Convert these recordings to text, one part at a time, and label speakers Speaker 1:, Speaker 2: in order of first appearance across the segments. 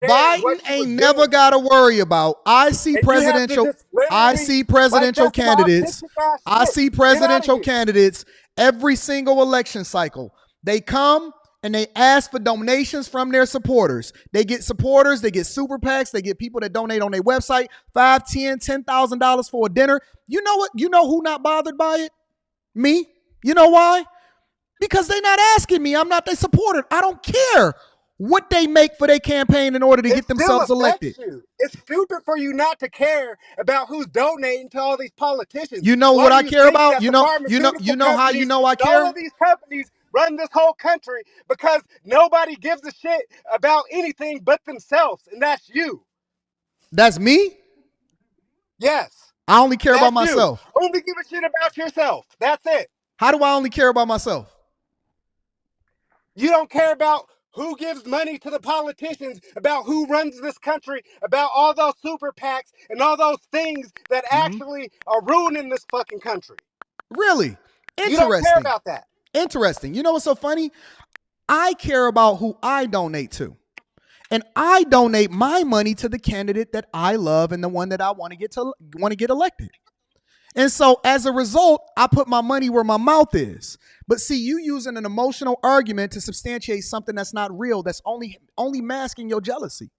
Speaker 1: caring
Speaker 2: Biden
Speaker 1: what you was
Speaker 2: ain't never
Speaker 1: doing.
Speaker 2: got to worry about. I see
Speaker 1: And you have to
Speaker 2: presidential.
Speaker 1: just literally, like,
Speaker 2: Presidential
Speaker 1: that's some
Speaker 2: candidates.
Speaker 1: autistic ass
Speaker 2: I
Speaker 1: shit.
Speaker 2: see
Speaker 1: Get out of
Speaker 2: presidential
Speaker 1: here.
Speaker 2: candidates every single election cycle. They come and they ask for donations from their supporters. They get supporters, they get super PACs, they get people that donate on their website, $5, $10, $10,000 for a dinner. You know what? You know who not bothered by it? Me. You know why? Because they're not asking me. I'm not their supporter. I don't care what they make for their campaign in order to
Speaker 1: It
Speaker 2: get
Speaker 1: still
Speaker 2: themselves elected.
Speaker 1: affects you. It's stupid for you not to care about who's donating to all these politicians.
Speaker 2: You know
Speaker 1: Why
Speaker 2: what
Speaker 1: do
Speaker 2: I
Speaker 1: you
Speaker 2: care
Speaker 1: think
Speaker 2: about?
Speaker 1: that the pharmaceutical
Speaker 2: You know how you
Speaker 1: companies
Speaker 2: know I
Speaker 1: and all
Speaker 2: care?
Speaker 1: of these companies run this whole country? Because nobody gives a shit about anything but themselves, and that's you.
Speaker 2: That's me.
Speaker 1: Yes,
Speaker 2: I only care about
Speaker 1: that's you.
Speaker 2: myself.
Speaker 1: Only give a shit about yourself. That's it.
Speaker 2: How do I only care about myself?
Speaker 1: You don't care about who gives money to the politicians, about who runs this country, about all those super PACs and all those things that
Speaker 2: Mm-hmm.
Speaker 1: actually are ruining this fucking country.
Speaker 2: Really?
Speaker 1: You don't care
Speaker 2: Interesting.
Speaker 1: about that.
Speaker 2: Interesting. You know what's so funny? I care about who I donate to. And I donate my money to the candidate that I love and the one that I want to get elected. And so as a result, I put my money where my mouth is. But see, you using an emotional argument to substantiate something that's not real, that's only masking your jealousy.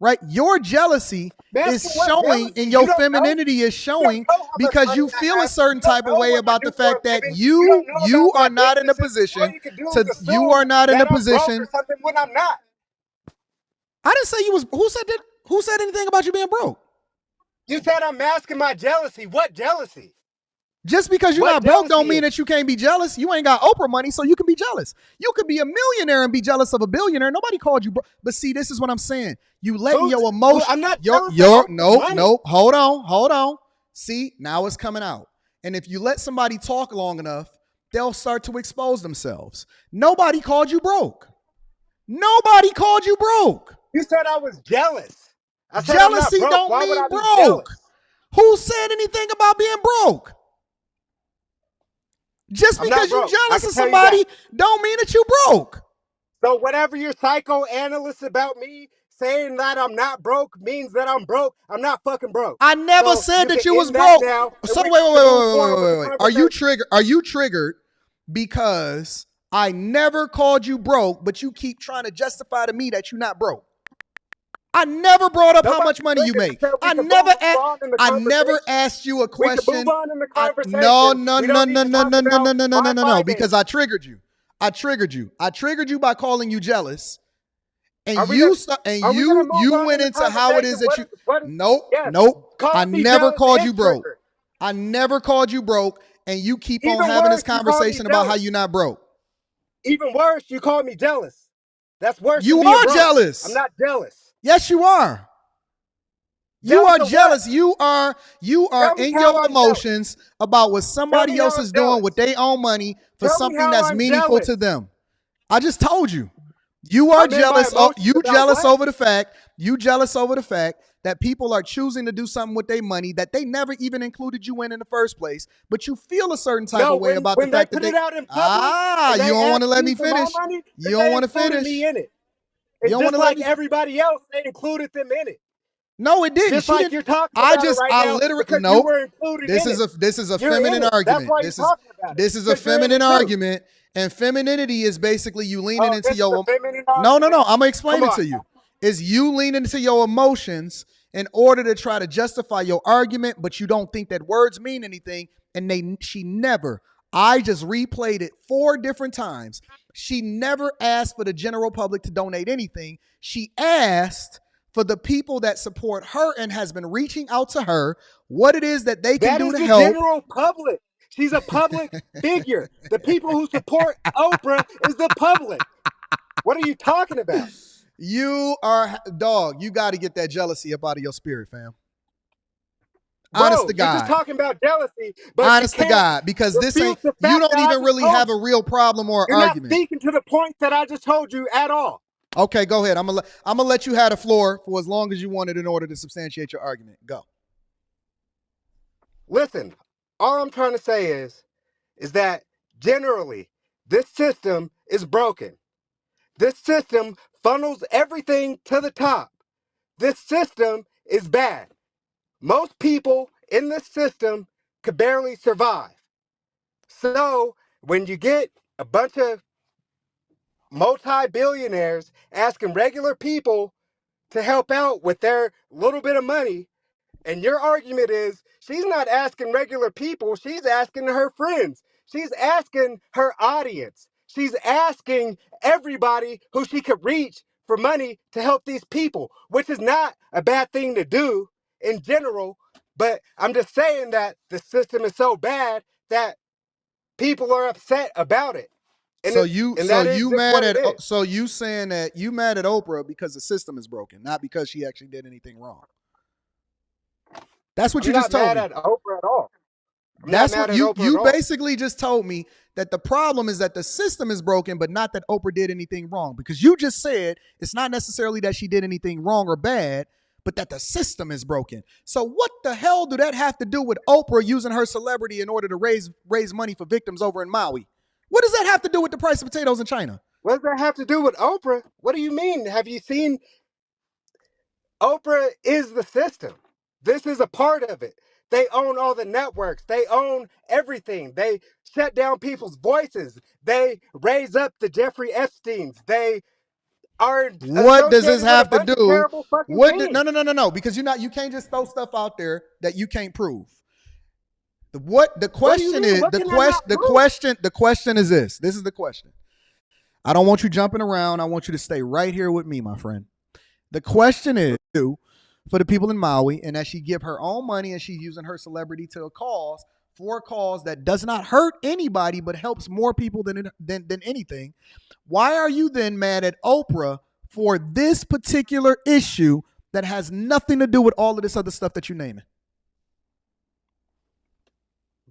Speaker 2: Right? Your jealousy is
Speaker 1: Masking what
Speaker 2: showing
Speaker 1: jealousy?
Speaker 2: and
Speaker 1: You
Speaker 2: your
Speaker 1: don't know.
Speaker 2: femininity is
Speaker 1: You don't
Speaker 2: showing
Speaker 1: know how much
Speaker 2: because
Speaker 1: money
Speaker 2: you
Speaker 1: I
Speaker 2: feel a
Speaker 1: have.
Speaker 2: certain
Speaker 1: You don't
Speaker 2: type of
Speaker 1: know
Speaker 2: way
Speaker 1: what I
Speaker 2: about the
Speaker 1: do for a
Speaker 2: fact that
Speaker 1: living. You don't know about
Speaker 2: you
Speaker 1: my
Speaker 2: are not in a
Speaker 1: businesses. All
Speaker 2: position
Speaker 1: you can do is
Speaker 2: to you
Speaker 1: assume
Speaker 2: are not in a
Speaker 1: that I'm broke
Speaker 2: position.
Speaker 1: or something when I'm not.
Speaker 2: I didn't say you was who said anything about you being broke?
Speaker 1: You said I'm masking my jealousy. What jealousy?
Speaker 2: Just because you're
Speaker 1: What
Speaker 2: not broke don't
Speaker 1: jealousy
Speaker 2: mean
Speaker 1: is?
Speaker 2: that you can't be jealous. You ain't got Oprah money, so you can be jealous. You could be a millionaire and be jealous of a billionaire. Nobody called you broke. But see, this is what I'm saying. You letting
Speaker 1: Who's
Speaker 2: your
Speaker 1: who?
Speaker 2: emotion,
Speaker 1: I'm not jealous of Oprah's money.
Speaker 2: no, hold on. See, now it's coming out. And if you let somebody talk long enough, they'll start to expose themselves. Nobody called you broke. Nobody called you broke.
Speaker 1: You said I was jealous. I said I'm not
Speaker 2: Jealousy
Speaker 1: broke.
Speaker 2: don't
Speaker 1: Why would
Speaker 2: mean
Speaker 1: I be
Speaker 2: broke.
Speaker 1: jealous?
Speaker 2: Who said anything about being broke? Just
Speaker 1: I'm not
Speaker 2: because you
Speaker 1: broke. I
Speaker 2: jealous
Speaker 1: can
Speaker 2: of
Speaker 1: tell you that.
Speaker 2: somebody don't mean that you broke.
Speaker 1: So whatever your psychoanalyst about me saying that I'm not broke means that I'm broke. I'm not fucking broke.
Speaker 2: I never
Speaker 1: So
Speaker 2: said
Speaker 1: you can
Speaker 2: that you was
Speaker 1: end that
Speaker 2: broke.
Speaker 1: now, and
Speaker 2: So
Speaker 1: we can move forward with the
Speaker 2: wait.
Speaker 1: conversation.
Speaker 2: Are you triggered because I never called you broke, but you keep trying to justify to me that you're not broke? I never brought up how
Speaker 1: Nobody's
Speaker 2: much money you
Speaker 1: triggered. I
Speaker 2: make.
Speaker 1: said we can move on in the
Speaker 2: I never
Speaker 1: conversation.
Speaker 2: asked you a
Speaker 1: We can move
Speaker 2: question.
Speaker 1: on in the
Speaker 2: No,
Speaker 1: conversation.
Speaker 2: no,
Speaker 1: We
Speaker 2: no,
Speaker 1: don't
Speaker 2: no,
Speaker 1: need to
Speaker 2: no,
Speaker 1: talk
Speaker 2: no, no, no,
Speaker 1: about
Speaker 2: no, no,
Speaker 1: my
Speaker 2: no, no, because
Speaker 1: finances.
Speaker 2: I triggered you. I triggered you by calling you jealous. And
Speaker 1: Are we gonna move
Speaker 2: you
Speaker 1: on in
Speaker 2: went
Speaker 1: the
Speaker 2: into how it
Speaker 1: conversation?
Speaker 2: is that you
Speaker 1: What?
Speaker 2: nope,
Speaker 1: Yes.
Speaker 2: nope. I
Speaker 1: Call me
Speaker 2: never
Speaker 1: jealous
Speaker 2: called
Speaker 1: and
Speaker 2: you broke.
Speaker 1: triggered.
Speaker 2: I never called you broke, and you keep on
Speaker 1: Even
Speaker 2: having this
Speaker 1: worse, you call me
Speaker 2: conversation about how
Speaker 1: jealous.
Speaker 2: you're not broke.
Speaker 1: Even worse, you call me jealous. That's worse than
Speaker 2: You
Speaker 1: being
Speaker 2: are
Speaker 1: broke. I'm
Speaker 2: jealous.
Speaker 1: not jealous.
Speaker 2: Yes, you are. You
Speaker 1: Jealous
Speaker 2: are
Speaker 1: of what?
Speaker 2: jealous. You are
Speaker 1: Tell me
Speaker 2: in your
Speaker 1: how I'm jealous.
Speaker 2: emotions about what
Speaker 1: Tell
Speaker 2: somebody
Speaker 1: me
Speaker 2: else
Speaker 1: how I'm
Speaker 2: is doing with
Speaker 1: jealous.
Speaker 2: their own money for
Speaker 1: Tell me
Speaker 2: something
Speaker 1: how
Speaker 2: that's
Speaker 1: I'm
Speaker 2: meaningful to
Speaker 1: jealous.
Speaker 2: them. I just told you. You are
Speaker 1: I'm in my
Speaker 2: jealous.
Speaker 1: emotions about what?
Speaker 2: You jealous over the fact that people are choosing to do something with their money that they never even included you in the first place. But you feel a certain type
Speaker 1: No,
Speaker 2: of way about the
Speaker 1: when they
Speaker 2: fact that
Speaker 1: put it out in public and
Speaker 2: you
Speaker 1: they
Speaker 2: don't want to
Speaker 1: asked
Speaker 2: let
Speaker 1: me
Speaker 2: me
Speaker 1: for my
Speaker 2: finish.
Speaker 1: money,
Speaker 2: You
Speaker 1: then
Speaker 2: don't
Speaker 1: they
Speaker 2: want to
Speaker 1: included
Speaker 2: finish.
Speaker 1: me in it.
Speaker 2: You
Speaker 1: And
Speaker 2: don't want
Speaker 1: just
Speaker 2: to let
Speaker 1: like
Speaker 2: me.
Speaker 1: everybody else, they included them in it.
Speaker 2: No, it didn't.
Speaker 1: Just
Speaker 2: She
Speaker 1: like
Speaker 2: didn't.
Speaker 1: you're talking about it right
Speaker 2: I
Speaker 1: now
Speaker 2: literally
Speaker 1: because you
Speaker 2: nope.
Speaker 1: were included in it.
Speaker 2: This is a
Speaker 1: You're in
Speaker 2: feminine
Speaker 1: it. That's
Speaker 2: argument.
Speaker 1: why you're talking about it,
Speaker 2: This is a
Speaker 1: because you're in
Speaker 2: feminine
Speaker 1: it too.
Speaker 2: argument, and femininity is basically you leaning
Speaker 1: Oh,
Speaker 2: into
Speaker 1: this is a
Speaker 2: your.
Speaker 1: feminine
Speaker 2: No.
Speaker 1: argument?
Speaker 2: I'm gonna
Speaker 1: Come
Speaker 2: explain it
Speaker 1: on
Speaker 2: to
Speaker 1: now.
Speaker 2: you. Is you leaning into your emotions in order to try to justify your argument, but you don't think that words mean anything, and she never. I just replayed it 4 different times. She never asked for the general public to donate anything. She asked for the people that support her and has been reaching out to her what it is that they can
Speaker 1: That
Speaker 2: do
Speaker 1: is
Speaker 2: to
Speaker 1: the
Speaker 2: help.
Speaker 1: general public. She's a public figure. The people who support Oprah is the public. What are you talking about?
Speaker 2: You are dog. You got to get that jealousy up out of your spirit, fam. Honest
Speaker 1: Bro,
Speaker 2: to
Speaker 1: you're just
Speaker 2: God.
Speaker 1: talking about jealousy, but you
Speaker 2: Honest to
Speaker 1: can't
Speaker 2: God, because this ain't,
Speaker 1: refute the
Speaker 2: you
Speaker 1: fact
Speaker 2: don't
Speaker 1: that I
Speaker 2: even
Speaker 1: just
Speaker 2: really
Speaker 1: told
Speaker 2: have a
Speaker 1: you.
Speaker 2: real problem or
Speaker 1: You're not
Speaker 2: argument.
Speaker 1: speaking to the point that I just told you at all.
Speaker 2: Okay, go ahead. I'm gonna let you have the floor for as long as you want it in order to substantiate your argument. Go.
Speaker 1: Listen, all I'm trying to say is that generally this system is broken. This system funnels everything to the top. This system is bad. Most people in this system could barely survive. So when you get a bunch of multi-billionaires asking regular people to help out with their little bit of money, and your argument is she's not asking regular people, she's asking her friends. She's asking her audience. She's asking everybody who she could reach for money to help these people, which is not a bad thing to do in general. But I'm just saying that the system is so bad that people are upset about it. And
Speaker 2: So
Speaker 1: it's
Speaker 2: you
Speaker 1: and
Speaker 2: so
Speaker 1: that is
Speaker 2: you
Speaker 1: just
Speaker 2: mad
Speaker 1: what it
Speaker 2: at
Speaker 1: is.
Speaker 2: so you saying that you mad at Oprah because the system is broken, not because she actually did anything wrong. That's what
Speaker 1: I'm
Speaker 2: you just
Speaker 1: not
Speaker 2: told
Speaker 1: mad
Speaker 2: me.
Speaker 1: at Oprah at all. I'm not
Speaker 2: That's
Speaker 1: mad
Speaker 2: what
Speaker 1: at Oprah at
Speaker 2: you
Speaker 1: all.
Speaker 2: basically just told me, that the problem is that the system is broken, but not that Oprah did anything wrong. Because you just said it's not necessarily that she did anything wrong or bad, but that the system is broken. So what the hell do that have to do with Oprah using her celebrity in order to raise money for victims over in Maui? What does that have to do with the price of potatoes in China?
Speaker 1: What does that have to do with Oprah? What do you mean? Have you seen Oprah is the system? This is a part of it. They own all the networks. They own everything. They shut down people's voices. They raise up the Jeffrey Epsteins. They are
Speaker 2: What does this
Speaker 1: associated with a
Speaker 2: have to
Speaker 1: bunch of
Speaker 2: do?
Speaker 1: terrible fucking
Speaker 2: No,
Speaker 1: things.
Speaker 2: no, no, no, no. Because you can't just throw stuff out there that you can't prove. The
Speaker 1: What do you
Speaker 2: question
Speaker 1: mean?
Speaker 2: is
Speaker 1: What can I not prove?
Speaker 2: the question is this. This is the question. I don't want you jumping around. I want you to stay right here with me, my friend. The question is for the people in Maui, and that she give her own money and she's using her celebrity to a cause for a cause that does not hurt anybody but helps more people than anything. Why are you then mad at Oprah for this particular issue that has nothing to do with all of this other stuff that you're naming?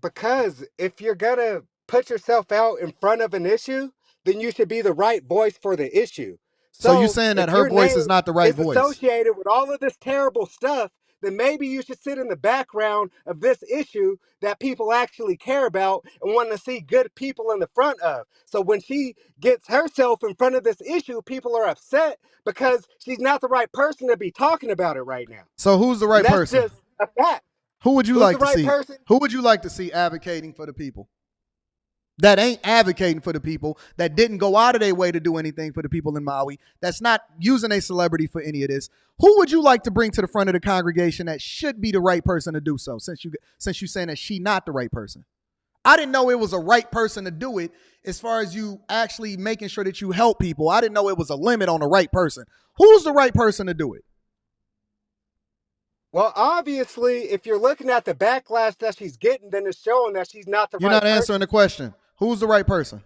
Speaker 1: Because if you're gonna put yourself out in front of an issue, then you should be the right voice for the issue.
Speaker 2: So you
Speaker 1: So
Speaker 2: saying that
Speaker 1: if
Speaker 2: her
Speaker 1: your
Speaker 2: voice is
Speaker 1: name
Speaker 2: not the right
Speaker 1: is
Speaker 2: voice?
Speaker 1: associated with all of this terrible stuff, then maybe you should sit in the background of this issue that people actually care about and want to see good people in the front of. So when she gets herself in front of this issue, people are upset because she's not the right person to be talking about it right now.
Speaker 2: So who's the
Speaker 1: And
Speaker 2: right
Speaker 1: that's
Speaker 2: person?
Speaker 1: just a fact.
Speaker 2: Who would you
Speaker 1: Who's the
Speaker 2: like to
Speaker 1: right
Speaker 2: see?
Speaker 1: person?
Speaker 2: Who would you like to see advocating for the people? That ain't advocating for the people, that didn't go out of their way to do anything for the people in Maui, that's not using a celebrity for any of this. Who would you like to bring to the front of the congregation that should be the right person to do so, since you saying that she not the right person? I didn't know it was a right person to do it as far as you actually making sure that you help people. I didn't know it was a limit on the right person. Who's the right person to do it?
Speaker 1: Well, obviously, if you're looking at the backlash that she's getting, then it's showing that she's not the
Speaker 2: You're
Speaker 1: right
Speaker 2: not answering
Speaker 1: person.
Speaker 2: the question. Who's the right person?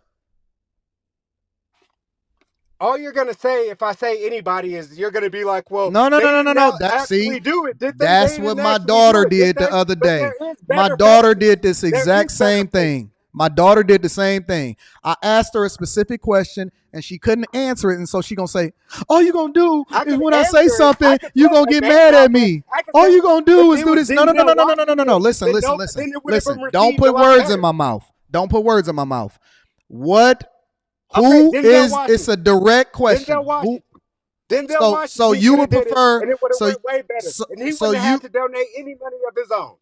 Speaker 1: All you're going to say, if I say anybody, is you're going to be like, well,
Speaker 2: No, no,
Speaker 1: they
Speaker 2: no, no, no,
Speaker 1: didn't
Speaker 2: no.
Speaker 1: actually do it, did they?
Speaker 2: That's
Speaker 1: They
Speaker 2: what
Speaker 1: didn't
Speaker 2: my
Speaker 1: actually do
Speaker 2: daughter
Speaker 1: it, did
Speaker 2: did the
Speaker 1: they?
Speaker 2: other
Speaker 1: But there
Speaker 2: day.
Speaker 1: is
Speaker 2: My
Speaker 1: better
Speaker 2: daughter
Speaker 1: faces.
Speaker 2: did this
Speaker 1: There
Speaker 2: exact
Speaker 1: is better
Speaker 2: same
Speaker 1: faces.
Speaker 2: thing. My daughter did the same thing. I asked her a specific question and she couldn't answer it. And so she gonna say, all you gonna do
Speaker 1: I
Speaker 2: is
Speaker 1: can
Speaker 2: when I say
Speaker 1: answer it. I
Speaker 2: something,
Speaker 1: can
Speaker 2: you
Speaker 1: put
Speaker 2: gonna
Speaker 1: a
Speaker 2: get
Speaker 1: name
Speaker 2: mad at
Speaker 1: out there.
Speaker 2: me.
Speaker 1: I can
Speaker 2: All
Speaker 1: say,
Speaker 2: you gonna
Speaker 1: if
Speaker 2: do is
Speaker 1: it
Speaker 2: do
Speaker 1: was
Speaker 2: this. No, no, no, no,
Speaker 1: Denzel
Speaker 2: no, no, no, no, no, no.
Speaker 1: Washington,
Speaker 2: Listen,
Speaker 1: then,
Speaker 2: listen,
Speaker 1: no,
Speaker 2: listen,
Speaker 1: then it would have been
Speaker 2: listen. Don't
Speaker 1: received a
Speaker 2: put
Speaker 1: lot
Speaker 2: words in
Speaker 1: better.
Speaker 2: my mouth. Don't put words in my mouth. What?
Speaker 1: Okay,
Speaker 2: Who
Speaker 1: Denzel
Speaker 2: is? It's
Speaker 1: Washington.
Speaker 2: a direct
Speaker 1: Denzel
Speaker 2: question. Who?
Speaker 1: Washington. Denzel
Speaker 2: So
Speaker 1: Washington
Speaker 2: you
Speaker 1: could
Speaker 2: would
Speaker 1: have did it,
Speaker 2: prefer?
Speaker 1: and it would have
Speaker 2: So
Speaker 1: went way better.
Speaker 2: so
Speaker 1: And he
Speaker 2: so
Speaker 1: wouldn't have had
Speaker 2: you
Speaker 1: to donate any money of his own.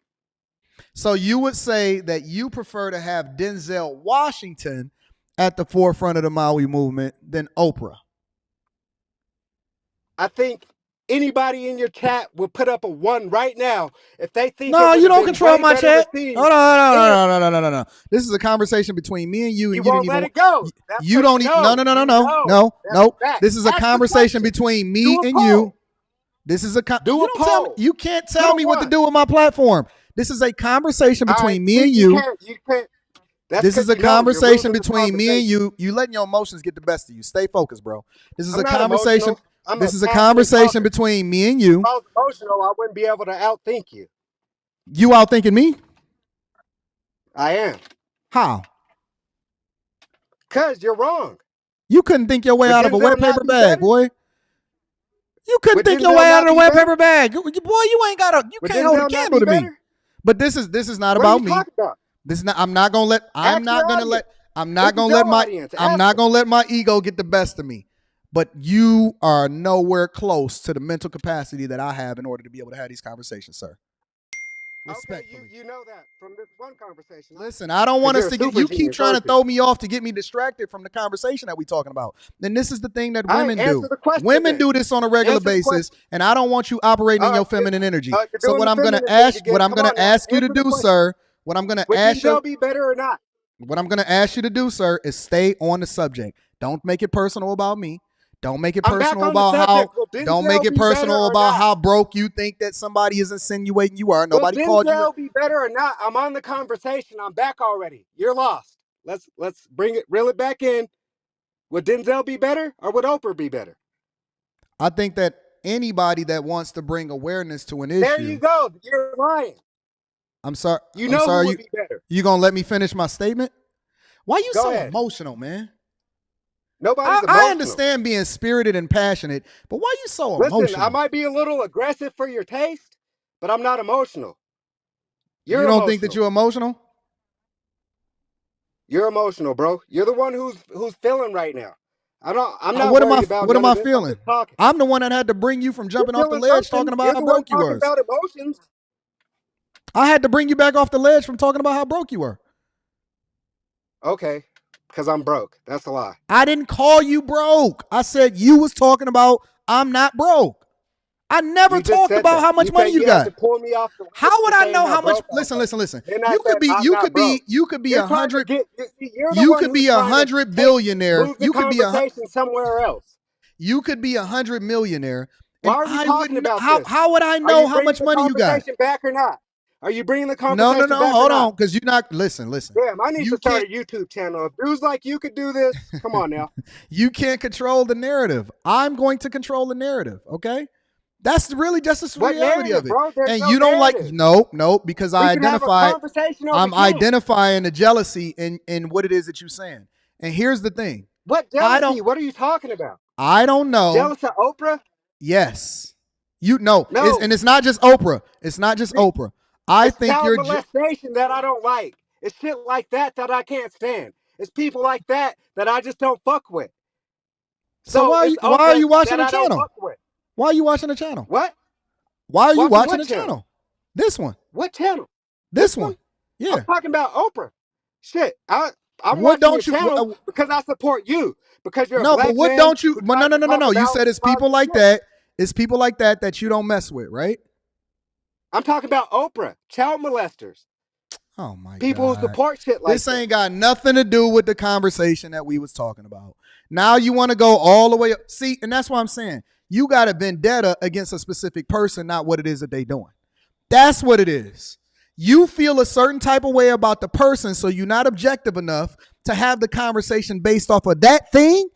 Speaker 2: So you would say that you prefer to have Denzel Washington at the forefront of the Maui movement than Oprah.
Speaker 1: I think anybody in your chat would put up a one right now if they think it
Speaker 2: No,
Speaker 1: would
Speaker 2: you
Speaker 1: have
Speaker 2: don't
Speaker 1: been
Speaker 2: control
Speaker 1: way
Speaker 2: my
Speaker 1: better
Speaker 2: chat.
Speaker 1: received
Speaker 2: Hold on,
Speaker 1: if
Speaker 2: no, no, no, no, no, no, no. This is a conversation between me and you,
Speaker 1: you
Speaker 2: and you didn't
Speaker 1: won't
Speaker 2: even.
Speaker 1: let it go. That's
Speaker 2: You
Speaker 1: because
Speaker 2: don't.
Speaker 1: you
Speaker 2: No,
Speaker 1: know.
Speaker 2: no, no, no,
Speaker 1: You
Speaker 2: no,
Speaker 1: know.
Speaker 2: no,
Speaker 1: That's
Speaker 2: no.
Speaker 1: a fact.
Speaker 2: This is a
Speaker 1: Ask the
Speaker 2: conversation
Speaker 1: question.
Speaker 2: between me
Speaker 1: Do a
Speaker 2: and you.
Speaker 1: poll.
Speaker 2: This is a.
Speaker 1: Do
Speaker 2: You
Speaker 1: a
Speaker 2: don't tell me.
Speaker 1: poll.
Speaker 2: You can't
Speaker 1: Put
Speaker 2: tell
Speaker 1: a
Speaker 2: me what to
Speaker 1: one.
Speaker 2: do with my platform. This is a conversation
Speaker 1: All right.
Speaker 2: between me
Speaker 1: See,
Speaker 2: and
Speaker 1: you
Speaker 2: you.
Speaker 1: can't. You can't. That's
Speaker 2: This is
Speaker 1: because
Speaker 2: a
Speaker 1: you know you're
Speaker 2: conversation
Speaker 1: losing this
Speaker 2: between me and
Speaker 1: conversation.
Speaker 2: you. You letting your emotions get the best of you. Stay focused, bro. This is
Speaker 1: I'm
Speaker 2: a
Speaker 1: not
Speaker 2: conversation.
Speaker 1: emotional. I'm a
Speaker 2: This is a
Speaker 1: passionate
Speaker 2: conversation
Speaker 1: talker.
Speaker 2: between me and
Speaker 1: If
Speaker 2: you.
Speaker 1: I was emotional, I wouldn't be able to outthink you.
Speaker 2: You out thinking me?
Speaker 1: I am.
Speaker 2: How?
Speaker 1: Because you're wrong.
Speaker 2: You couldn't think your way
Speaker 1: Would
Speaker 2: out of a
Speaker 1: Denzel
Speaker 2: wet
Speaker 1: not
Speaker 2: paper
Speaker 1: be
Speaker 2: bag,
Speaker 1: better?
Speaker 2: boy. You couldn't
Speaker 1: Would
Speaker 2: think your
Speaker 1: Denzel
Speaker 2: way out
Speaker 1: not
Speaker 2: of a
Speaker 1: be
Speaker 2: wet
Speaker 1: better?
Speaker 2: paper bag. Boy, you ain't got a. You
Speaker 1: Would
Speaker 2: can't hold a
Speaker 1: Denzel not be
Speaker 2: candle to me.
Speaker 1: better?
Speaker 2: But this is not
Speaker 1: What are you
Speaker 2: about me.
Speaker 1: talking about?
Speaker 2: This is not. I'm not gonna let. I'm
Speaker 1: Ask your
Speaker 2: not gonna
Speaker 1: audience.
Speaker 2: let. I'm
Speaker 1: This
Speaker 2: not
Speaker 1: is
Speaker 2: gonna let
Speaker 1: your
Speaker 2: my.
Speaker 1: audience.
Speaker 2: I'm
Speaker 1: Ask
Speaker 2: not
Speaker 1: them.
Speaker 2: gonna let my ego get the best of me. but you are nowhere close to the mental capacity that I have in order to be able to have these conversations, sir.
Speaker 1: Okay,
Speaker 2: Respectfully.
Speaker 1: you know that from this one conversation, huh?
Speaker 2: Listen, I don't
Speaker 1: Because
Speaker 2: want
Speaker 1: you're
Speaker 2: us
Speaker 1: a
Speaker 2: to get,
Speaker 1: super
Speaker 2: you keep
Speaker 1: genius,
Speaker 2: trying to
Speaker 1: aren't you?
Speaker 2: throw me off to get me distracted from the conversation that we're talking about. Then this is the thing that
Speaker 1: All right,
Speaker 2: women do.
Speaker 1: answer the question
Speaker 2: Women
Speaker 1: then.
Speaker 2: do this on a regular
Speaker 1: Answer the
Speaker 2: basis,
Speaker 1: question.
Speaker 2: and I don't want you operating
Speaker 1: All
Speaker 2: in your
Speaker 1: right,
Speaker 2: feminine energy.
Speaker 1: you're
Speaker 2: So
Speaker 1: doing the feminine thing again.
Speaker 2: what I'm
Speaker 1: Come
Speaker 2: gonna
Speaker 1: on now,
Speaker 2: ask you to
Speaker 1: answer the
Speaker 2: do,
Speaker 1: question.
Speaker 2: sir, what I'm gonna
Speaker 1: Would
Speaker 2: ask you,
Speaker 1: Denzel be better or not?
Speaker 2: what I'm gonna ask you to do, sir, is stay on the subject. Don't make it personal about me. Don't make it
Speaker 1: I'm back
Speaker 2: personal
Speaker 1: on the
Speaker 2: about how
Speaker 1: subject. Will
Speaker 2: don't make
Speaker 1: Denzel
Speaker 2: it
Speaker 1: be better
Speaker 2: personal
Speaker 1: or
Speaker 2: about
Speaker 1: not?
Speaker 2: how broke you think that somebody is insinuating you are.
Speaker 1: Will
Speaker 2: Nobody called you.
Speaker 1: Denzel be better or not? I'm on the conversation. I'm back already. You're lost. Let's reel it back in. Would Denzel be better or would Oprah be better?
Speaker 2: I think that anybody that wants to bring awareness to an
Speaker 1: There you
Speaker 2: issue,
Speaker 1: go. You're lying.
Speaker 2: I'm sorry.
Speaker 1: You
Speaker 2: I'm
Speaker 1: know who
Speaker 2: sorry.
Speaker 1: would be better.
Speaker 2: You gonna let me finish my statement? Why you
Speaker 1: Go
Speaker 2: so
Speaker 1: ahead.
Speaker 2: emotional, man?
Speaker 1: Nobody's
Speaker 2: I
Speaker 1: emotional.
Speaker 2: understand being spirited and passionate, but why you so
Speaker 1: Listen, I
Speaker 2: emotional?
Speaker 1: might be a little aggressive for your taste, but I'm not emotional.
Speaker 2: You
Speaker 1: You're
Speaker 2: don't think that
Speaker 1: emotional.
Speaker 2: you're emotional?
Speaker 1: You're emotional, bro. You're the one who's feeling right now. I'm not
Speaker 2: What am I?
Speaker 1: worried about
Speaker 2: What am
Speaker 1: none of
Speaker 2: I
Speaker 1: this. I'm
Speaker 2: feeling?
Speaker 1: just talking.
Speaker 2: I'm the one that had to bring you from
Speaker 1: You're
Speaker 2: jumping off the
Speaker 1: feeling
Speaker 2: ledge, talking
Speaker 1: something.
Speaker 2: about
Speaker 1: You're
Speaker 2: how
Speaker 1: the one
Speaker 2: broke you
Speaker 1: talking
Speaker 2: was.
Speaker 1: about emotions.
Speaker 2: I had to bring you back off the ledge from talking about how broke you were.
Speaker 1: Okay, because I'm broke. That's a lie.
Speaker 2: I didn't call you broke. I said you was talking about I'm not broke. I never
Speaker 1: You just
Speaker 2: talked
Speaker 1: said
Speaker 2: about
Speaker 1: that.
Speaker 2: how
Speaker 1: You
Speaker 2: much
Speaker 1: said
Speaker 2: money you
Speaker 1: you had to
Speaker 2: got.
Speaker 1: pull me off the ledge
Speaker 2: How would
Speaker 1: for
Speaker 2: I
Speaker 1: saying
Speaker 2: know
Speaker 1: how
Speaker 2: how much?
Speaker 1: broke I
Speaker 2: Listen,
Speaker 1: was.
Speaker 2: listen, listen.
Speaker 1: Then I said I'm not broke.
Speaker 2: You could be
Speaker 1: You're
Speaker 2: a
Speaker 1: trying to
Speaker 2: hundred,
Speaker 1: get. You're the one who's
Speaker 2: be a
Speaker 1: trying to
Speaker 2: hundred billionaire.
Speaker 1: move the conversation somewhere else.
Speaker 2: You could be 100 millionaire,
Speaker 1: Why
Speaker 2: and
Speaker 1: are we
Speaker 2: I
Speaker 1: talking
Speaker 2: wouldn't.
Speaker 1: about this?
Speaker 2: How would I
Speaker 1: Are
Speaker 2: know
Speaker 1: you
Speaker 2: how
Speaker 1: bringing
Speaker 2: much
Speaker 1: the
Speaker 2: money you got?
Speaker 1: conversation back or not? Are you bringing the
Speaker 2: No, no,
Speaker 1: conversation
Speaker 2: no.
Speaker 1: back or
Speaker 2: Hold
Speaker 1: not?
Speaker 2: on, because you're not. Listen, listen.
Speaker 1: Damn, I need to
Speaker 2: You
Speaker 1: start
Speaker 2: can't.
Speaker 1: a YouTube channel. If dudes like you could do this, come on now.
Speaker 2: You can't control the narrative. I'm going to control the narrative. Okay. That's really just the
Speaker 1: What
Speaker 2: reality of
Speaker 1: narrative,
Speaker 2: it.
Speaker 1: bro? There's
Speaker 2: And
Speaker 1: no
Speaker 2: you don't like,
Speaker 1: narrative.
Speaker 2: no, because
Speaker 1: We can have a conversation over
Speaker 2: I'm
Speaker 1: camp.
Speaker 2: identifying the jealousy in what it is that you're saying. And here's the thing.
Speaker 1: What
Speaker 2: I don't,
Speaker 1: jealousy? What are you talking about?
Speaker 2: I don't know.
Speaker 1: Jealous of Oprah?
Speaker 2: Yes. You know,
Speaker 1: No.
Speaker 2: and it's not just Oprah. It's not just Oprah. I
Speaker 1: It's
Speaker 2: think
Speaker 1: child
Speaker 2: you're
Speaker 1: molestation that I don't like. It's shit like that that I can't stand. It's people like that that I just don't fuck with.
Speaker 2: so
Speaker 1: So it's
Speaker 2: why are
Speaker 1: Oprah
Speaker 2: you watching
Speaker 1: that
Speaker 2: the
Speaker 1: I don't
Speaker 2: channel?
Speaker 1: fuck with.
Speaker 2: Why are you watching the channel?
Speaker 1: What?
Speaker 2: Why are you
Speaker 1: Watching
Speaker 2: watching
Speaker 1: what
Speaker 2: the
Speaker 1: channel?
Speaker 2: channel? This one.
Speaker 1: What channel?
Speaker 2: This
Speaker 1: This
Speaker 2: one.
Speaker 1: one? I'm
Speaker 2: Yeah.
Speaker 1: talking about Oprah. Shit. I'm
Speaker 2: What
Speaker 1: watching your
Speaker 2: don't you
Speaker 1: channel because I support you. Because you're a
Speaker 2: no, but
Speaker 1: black
Speaker 2: what
Speaker 1: man
Speaker 2: don't you
Speaker 1: who
Speaker 2: well, no,
Speaker 1: tries
Speaker 2: no,
Speaker 1: to
Speaker 2: no, no,
Speaker 1: talk
Speaker 2: no. You
Speaker 1: about
Speaker 2: said it's people
Speaker 1: positive
Speaker 2: like
Speaker 1: shit.
Speaker 2: that. It's people like that you don't mess with, right?
Speaker 1: I'm talking about Oprah, child molesters,
Speaker 2: Oh my
Speaker 1: people who
Speaker 2: God.
Speaker 1: support shit like
Speaker 2: This
Speaker 1: that.
Speaker 2: ain't got nothing to do with the conversation that we was talking about. Now you want to go all the way up. See, and that's what I'm saying. You got a vendetta against a specific person, not what it is that they doing. That's what it is. You feel a certain type of way about the person, so you're not objective enough to have the conversation based off of that thing.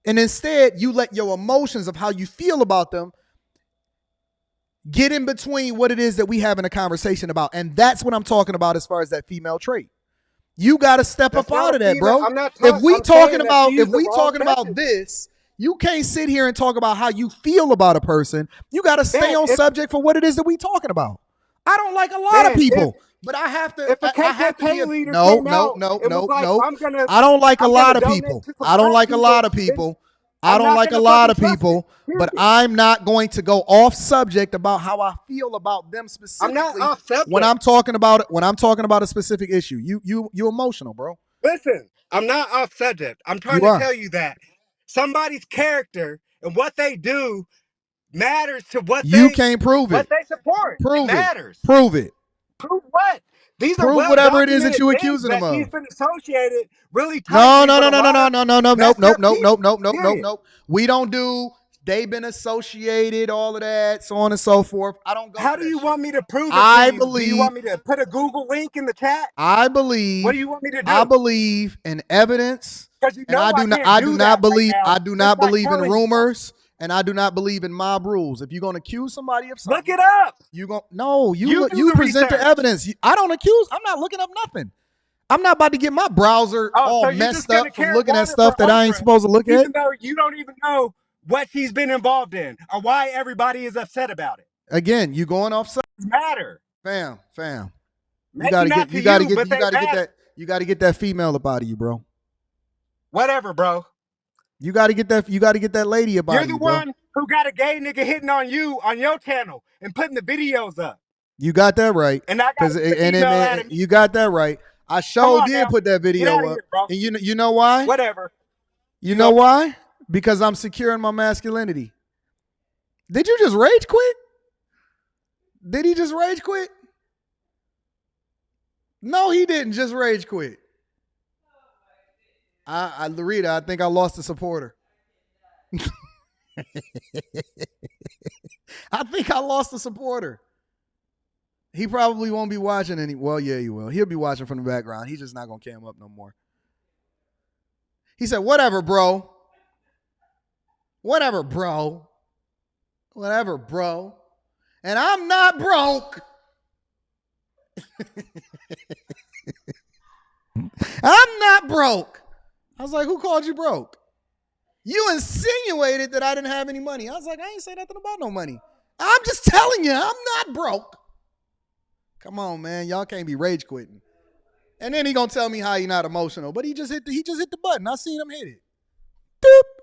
Speaker 2: And instead, you let your emotions of how you feel about them get in between what it is that we having a conversation about. And that's what I'm talking about as far as that female trait. You got to step
Speaker 1: That's
Speaker 2: up
Speaker 1: not
Speaker 2: out
Speaker 1: a
Speaker 2: of that,
Speaker 1: female.
Speaker 2: bro.
Speaker 1: I'm not talking. I'm saying that she
Speaker 2: If
Speaker 1: used the
Speaker 2: we
Speaker 1: wrong
Speaker 2: talking about
Speaker 1: message.
Speaker 2: this, you can't sit here and talk about how you feel about a person. You got to stay
Speaker 1: Man,
Speaker 2: on subject for what it is that we talking about. I don't like a lot of
Speaker 1: if
Speaker 2: people, but I have to.
Speaker 1: if a
Speaker 2: I have to be
Speaker 1: KKK
Speaker 2: a
Speaker 1: leader
Speaker 2: no,
Speaker 1: came
Speaker 2: no,
Speaker 1: out
Speaker 2: no,
Speaker 1: and was
Speaker 2: no,
Speaker 1: like,
Speaker 2: no.
Speaker 1: I'm gonna
Speaker 2: I don't like a
Speaker 1: I'm gonna
Speaker 2: lot of
Speaker 1: donate
Speaker 2: people.
Speaker 1: to some
Speaker 2: I don't
Speaker 1: black
Speaker 2: like a lot
Speaker 1: people,
Speaker 2: of
Speaker 1: then
Speaker 2: people. I
Speaker 1: I'm
Speaker 2: don't
Speaker 1: not
Speaker 2: like a
Speaker 1: gonna
Speaker 2: lot
Speaker 1: fucking
Speaker 2: of
Speaker 1: trust it.
Speaker 2: people, but
Speaker 1: Period.
Speaker 2: I'm not going to go off subject about how I feel about them
Speaker 1: I'm not
Speaker 2: specifically
Speaker 1: off subject.
Speaker 2: when I'm talking about a specific issue. You emotional, bro.
Speaker 1: Listen, I'm not off subject. I'm trying
Speaker 2: You
Speaker 1: to
Speaker 2: are.
Speaker 1: tell you that somebody's character and what they do matters to
Speaker 2: You can't prove
Speaker 1: what
Speaker 2: it.
Speaker 1: they support. It
Speaker 2: Prove it.
Speaker 1: matters.
Speaker 2: Prove it.
Speaker 1: Prove what? These are
Speaker 2: Prove
Speaker 1: well
Speaker 2: whatever it is that
Speaker 1: documented
Speaker 2: you
Speaker 1: things
Speaker 2: accusing them
Speaker 1: that she's
Speaker 2: of.
Speaker 1: been associated really
Speaker 2: No,
Speaker 1: tightly
Speaker 2: no,
Speaker 1: with
Speaker 2: no,
Speaker 1: a
Speaker 2: no, no,
Speaker 1: lot
Speaker 2: no,
Speaker 1: of
Speaker 2: no, no, no, nope,
Speaker 1: messed
Speaker 2: nope,
Speaker 1: up
Speaker 2: nope, nope,
Speaker 1: people.
Speaker 2: nope, nope, nope,
Speaker 1: Period.
Speaker 2: nope. We don't do. They've been associated, all of that, so on and so forth. I don't go
Speaker 1: How
Speaker 2: for
Speaker 1: do
Speaker 2: that
Speaker 1: you
Speaker 2: shit.
Speaker 1: want me to prove it to
Speaker 2: I
Speaker 1: you? Do you
Speaker 2: believe.
Speaker 1: want me to put a Google link in the chat?
Speaker 2: I
Speaker 1: What do
Speaker 2: believe.
Speaker 1: you want me to
Speaker 2: I
Speaker 1: do?
Speaker 2: believe in evidence,
Speaker 1: Because you
Speaker 2: and
Speaker 1: know I can't do that right now
Speaker 2: I do
Speaker 1: just
Speaker 2: not
Speaker 1: by
Speaker 2: believe in
Speaker 1: telling you something.
Speaker 2: rumors, and I do not believe in mob rules. If you're gonna accuse somebody of
Speaker 1: Look
Speaker 2: something,
Speaker 1: it up.
Speaker 2: you going no,
Speaker 1: You do
Speaker 2: you
Speaker 1: the
Speaker 2: present the
Speaker 1: research.
Speaker 2: evidence. I don't accuse. I'm not looking up nothing. I'm not about to get my browser
Speaker 1: Oh,
Speaker 2: all
Speaker 1: so you're just
Speaker 2: messed
Speaker 1: gonna
Speaker 2: up from
Speaker 1: carry
Speaker 2: looking at
Speaker 1: water for
Speaker 2: stuff that I ain't
Speaker 1: Oprah,
Speaker 2: supposed to look at.
Speaker 1: even though you don't even know what she's been involved in or why everybody is upset about it.
Speaker 2: Again, you going off subject.
Speaker 1: It matter.
Speaker 2: Fam.
Speaker 1: Maybe not to you, but they matter.
Speaker 2: You gotta get that female up out of you, bro.
Speaker 1: Whatever, bro.
Speaker 2: You got to get that. You got to get that lady up out
Speaker 1: You're
Speaker 2: of
Speaker 1: the
Speaker 2: you, bro.
Speaker 1: one who got a gay nigga hitting on you on your channel and putting the videos up.
Speaker 2: You got that right.
Speaker 1: And I got
Speaker 2: Cause
Speaker 1: a female out
Speaker 2: and
Speaker 1: of me.
Speaker 2: you got that right. I
Speaker 1: Come
Speaker 2: sure
Speaker 1: on
Speaker 2: did
Speaker 1: now.
Speaker 2: put that
Speaker 1: Get out
Speaker 2: video
Speaker 1: of
Speaker 2: up.
Speaker 1: here, bro.
Speaker 2: And you know why?
Speaker 1: Whatever.
Speaker 2: You know why? Because I'm secure in my masculinity. Did you just rage quit? Did he just rage quit? No, he didn't just rage quit. Larita, I think I lost a supporter. I think I lost a supporter. He probably won't be watching any. Well, yeah, he will. He'll be watching from the background. He's just not gonna cam up no more. He said, "Whatever, bro. Whatever, bro. Whatever, bro. And I'm not broke. I'm not broke." I was like, "Who called you broke? You insinuated that I didn't have any money." I was like, "I ain't say nothing about no money. I'm just telling you, I'm not broke." Come on, man. Y'all can't be rage quitting. And then he gonna tell me how he not emotional, but he just hit the button. I seen him hit it. Doop.